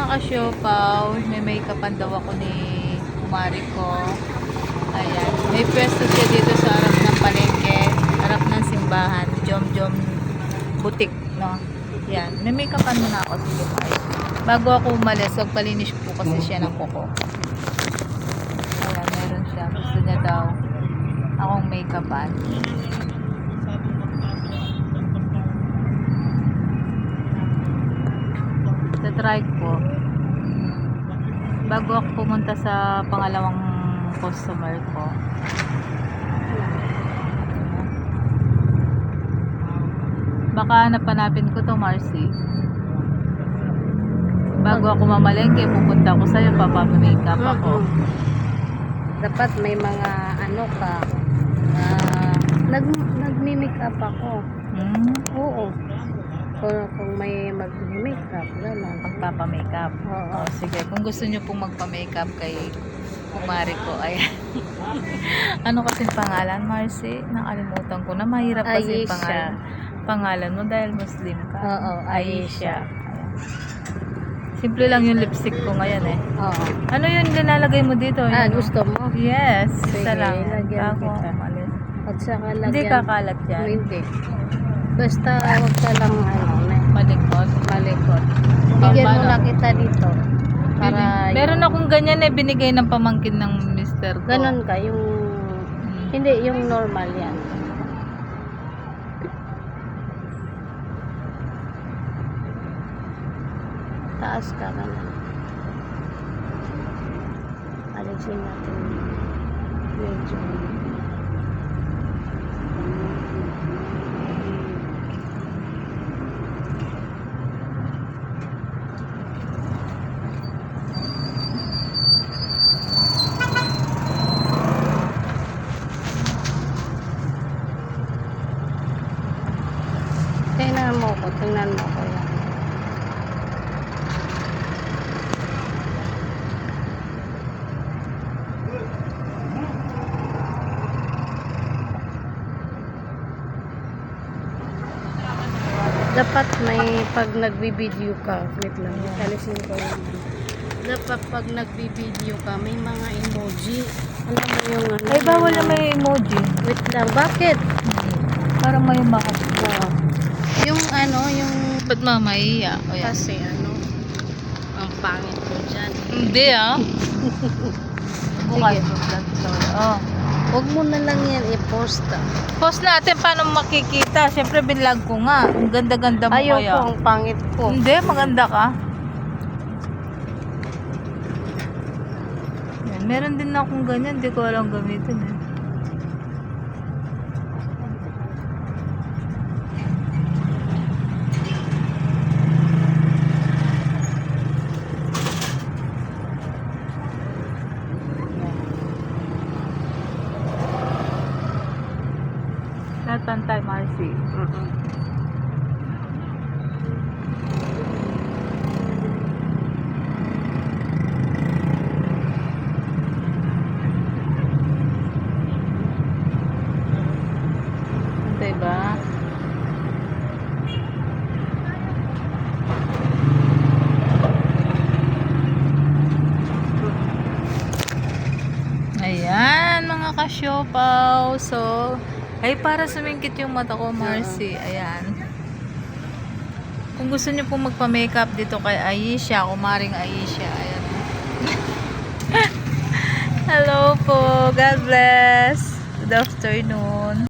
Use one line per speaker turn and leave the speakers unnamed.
ka-siopaw, may make-upan daw ako ni kumari ko. Ayan. May pwesto siya dito sa harap ng palengke, harap ng simbahan. Jom-jom butik, no? Yan. May make-upan muna ako. Sige, bye. Bago ako umalis, magpalinis po kasi siya ng kuko. Ayan, meron siya. Gusto niya daw akong make-upan. Try ko bago ako pumunta sa pangalawang customer ko. Baka napanapin ko to, Marcy. Bago ako mamalengke, pupunta ako sa'yo, papamakeup ako.
Dapat may mga ano ka, nagmi-makeup ako. Oo. Kung may mag-makeup, gano'n.
Magpapamakeup.
Oo.
Sige, kung gusto nyo pong magpa-makeup kay kumari ko, ayan. Ano kasing pangalan, Marcy? Nakalimutan ko na. Mahirap kasi pangalan mo dahil Muslim ka.
Oo, Aisha.
Ayan. Simple lang yung lipstick ko ngayon eh.
Oo.
Ano yung nilalagay mo dito?
Gusto mo?
Yes.
Sige,
Isa lang.
lagyan
Ako,
kita.
umalis.
At saka lagyan.
Hindi kakalat yan.
Hindi. Basta wag ka lang
Malikot.
malikot. Bigyan mo
paano?
na kita dito. Para
Meron akong ganyan eh, binigay ng pamangkin ng mister ko.
ganon ka, yung hindi, yung normal yan. Taas ka ganon. Alisin natin medyo. Tingnan mo ko yan. Dapat may pag nagbi-video ka, wait lang, alisin ko yan. Dapat pag nagbi-video ka, may mga emoji. Alam mo yung ano?
Ay, bawal na may emoji.
Wait lang, bakit?
Parang may maka.
Oo. Yung ano, yung
Ba't mamaya? O yan.
kasi ano, ang pangit ko dyan.
Hindi ah. Bukas. Oh.
Huwag mo na lang yan i-post.
Post natin paano makikita. Siyempre binlog ko nga. Ang ganda-ganda mo
Ayaw
kaya.
ko, ang pangit ko.
Hindi, maganda ka. Yan. Meron din akong ganyan. Hindi ko alam gamitin eh. Lahat pantay, Marcy. Pantay ba? Ayan, mga ka-siopaw. So, ay para sumingkit yung mata ko, Marcy. Ayan. Kung gusto niyo pong magpa-makeup dito kay Aisha, kumaring Aisha. Ayan. Hello po. God bless. Good afternoon.